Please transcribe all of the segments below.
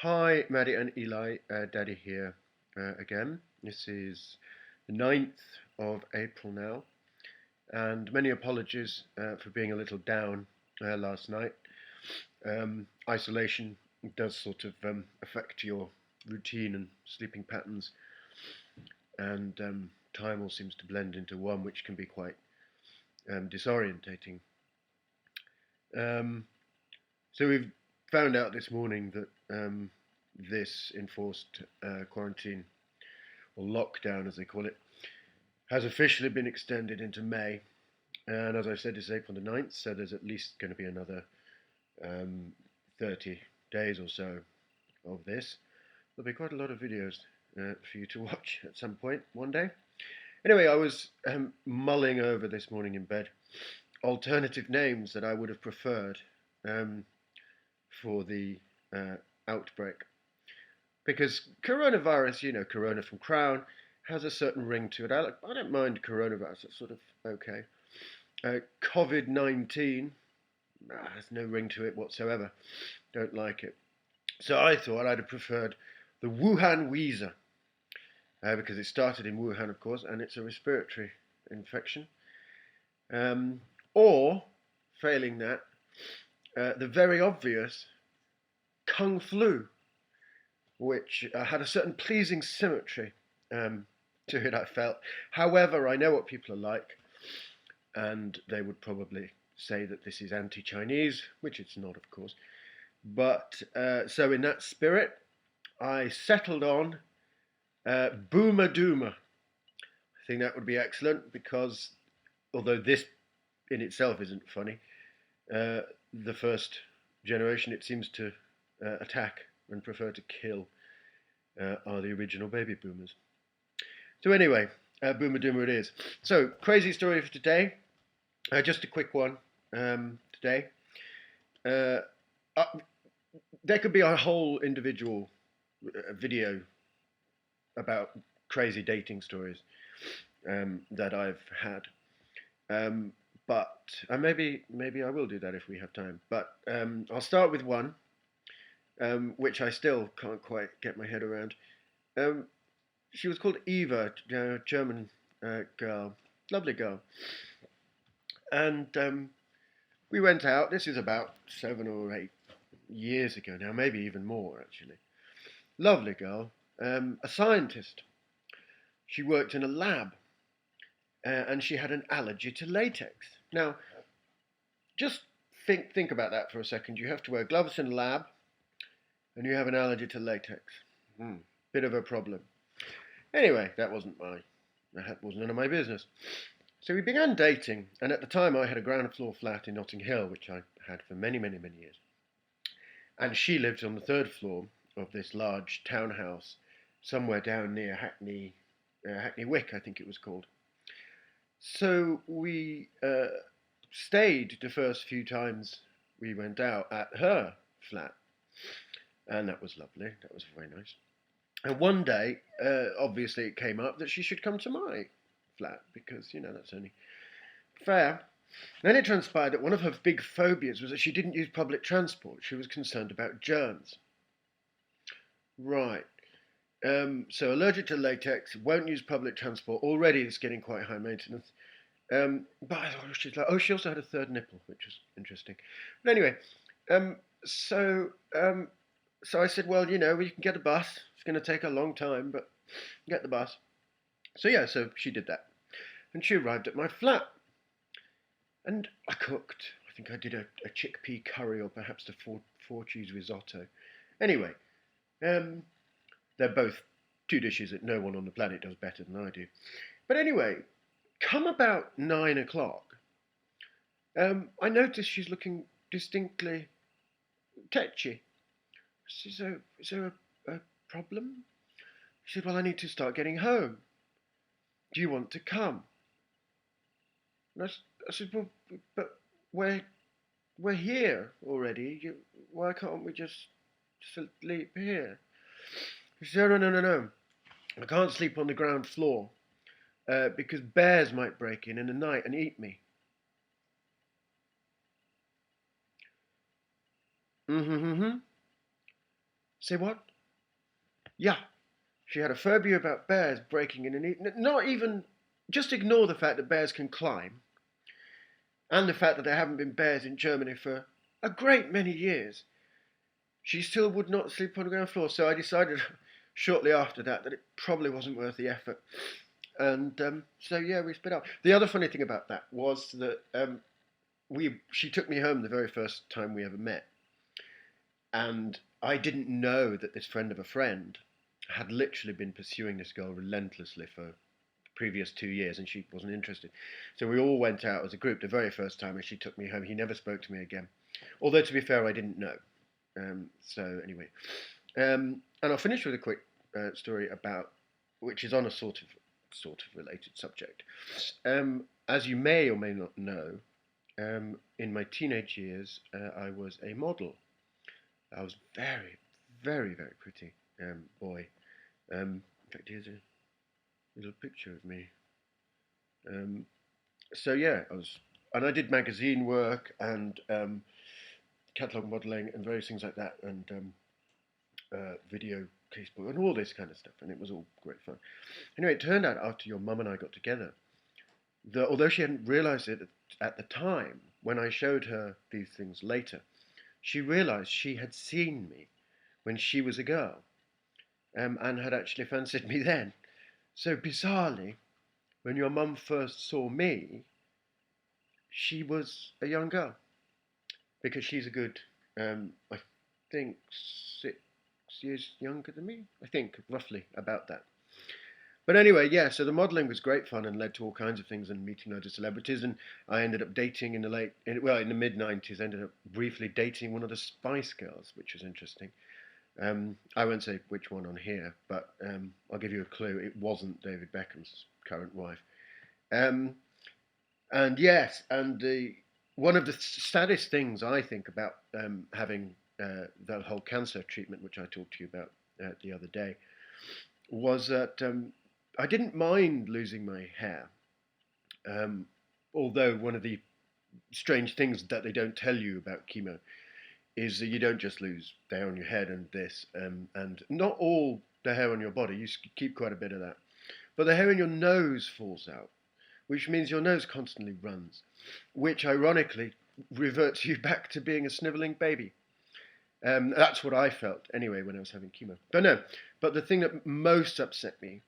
Hi, Maddie and Eli, Daddy here again. This is the 9th of April now, and many apologies for being a little down last night. Isolation does sort of affect your routine and sleeping patterns, and time all seems to blend into one, which can be quite disorientating. Um, so we've found out this morning that this enforced quarantine, or lockdown as they call it, has officially been extended into May. And as I said, it's April the 9th, so there's at least going to be another 30 days or so of this. There'll be quite a lot of videos for you to watch at some point one day. Anyway, I was mulling over this morning in bed alternative names that I would have preferred for the outbreak. Because coronavirus, corona from Crown, has a certain ring to it. I don't mind coronavirus, it's sort of okay. Covid-19 has no ring to it whatsoever. Don't like it. So I thought I'd have preferred the Wuhan Wheezer, because it started in Wuhan, of course, and it's a respiratory infection. Or, failing that, the very obvious Kung Flu, which had a certain pleasing symmetry to it, I felt. However, I know what people are like, and they would probably say that this is anti-Chinese, which it's not, of course. But so in that spirit, I settled on Boomer Doomer. I think that would be excellent because, although this in itself isn't funny, the first generation it seems to attack and prefer to kill are the original baby boomers. So anyway, Boomer Doomer it is. So, crazy story for today. Just a quick one today. Uh, there could be a whole individual video about crazy dating stories that I've had. But maybe I will do that if we have time. But I'll start with one, which I still can't quite get my head around. She was called Eva, a German girl, lovely girl. And we went out. This is about 7 or 8 years ago now, maybe even more actually. Lovely girl, a scientist. She worked in a lab, and she had an allergy to latex. Now, just think about that for a second. You have to wear gloves in a lab, and you have an allergy to latex. Bit of a problem. Anyway, that wasn't none of my business. So we began dating, and at the time I had a ground floor flat in Notting Hill, which I had for many, many, many years. And she lived on the third floor of this large townhouse, somewhere down near Hackney Wick, I think it was called. So we stayed the first few times we went out at her flat, and that was lovely. That was very nice. And one day, obviously, it came up that she should come to my flat because that's only fair. Then it transpired that one of her big phobias was that she didn't use public transport. She was concerned about germs. Right. So allergic to latex, won't use public transport. Already it's getting quite high maintenance. But I thought she's like, oh, she also had a third nipple, which was interesting. But anyway, so I said, well, you can get a bus. It's going to take a long time, but get the bus. So yeah, so she did that. And she arrived at my flat. And I cooked. I think I did a chickpea curry or perhaps the four cheese risotto. Anyway, they're both two dishes that no one on the planet does better than I do. But anyway, come about 9 o'clock, I noticed she's looking distinctly tetchy. Is there a problem? She said, well, I need to start getting home. Do you want to come? And I said, well, but we're here already. Why can't we just sleep here? She said, no. I can't sleep on the ground floor because bears might break in the night and eat me. Mm-hmm. Say what? Yeah, she had a phobia about bears breaking in and eating. Not even, just ignore the fact that bears can climb and the fact that there haven't been bears in Germany for a great many years. She still would not sleep on the ground floor. So I decided shortly after that it probably wasn't worth the effort. And so yeah, we split up. The other funny thing about that was that she took me home the very first time we ever met, and I didn't know that this friend of a friend had literally been pursuing this girl relentlessly for the previous 2 years, and she wasn't interested. So we all went out as a group the very first time, and she took me home. He never spoke to me again. Although to be fair, I didn't know. So anyway, and I'll finish with a quick story about, which is on a sort of related subject. As you may or may not know, in my teenage years, I was a model. I was very, very, very pretty boy. In fact, here's a little picture of me. So yeah, and I did magazine work and catalogue modelling and various things like that, and video casebook and all this kind of stuff, and it was all great fun. Anyway, it turned out after your mum and I got together that although she hadn't realised it at the time, when I showed her these things later, she realised she had seen me when she was a girl, and had actually fancied me then. So bizarrely, when your mum first saw me, she was a young girl, because she's a good, I think, 6 years younger than me. I think roughly about that. But anyway, yeah, so the modelling was great fun and led to all kinds of things and meeting loads of celebrities. And I ended up dating in the mid-90s, ended up briefly dating one of the Spice Girls, which was interesting. I won't say which one on here, but I'll give you a clue. It wasn't David Beckham's current wife. And yes, and one of the saddest things I think about having the whole cancer treatment, which I talked to you about the other day, was that I didn't mind losing my hair. Although one of the strange things that they don't tell you about chemo is that you don't just lose the hair on your head and this, and not all the hair on your body. You keep quite a bit of that. But the hair in your nose falls out, which means your nose constantly runs, which ironically reverts you back to being a snivelling baby. That's what I felt anyway when I was having chemo. But the thing that most upset me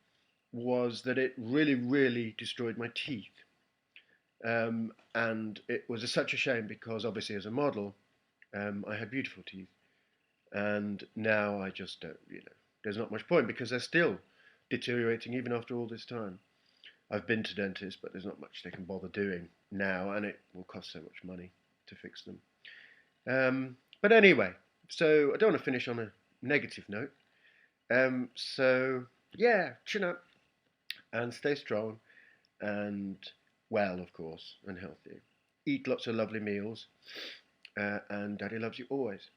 was that it really, really destroyed my teeth. And it was such a shame because obviously as a model, I had beautiful teeth. And now I just don't, there's not much point because they're still deteriorating even after all this time. I've been to dentists, but there's not much they can bother doing now, and it will cost so much money to fix them. But anyway, so I don't want to finish on a negative note. So yeah, chin up and stay strong and well, of course, and healthy. Eat lots of lovely meals, and Daddy loves you always.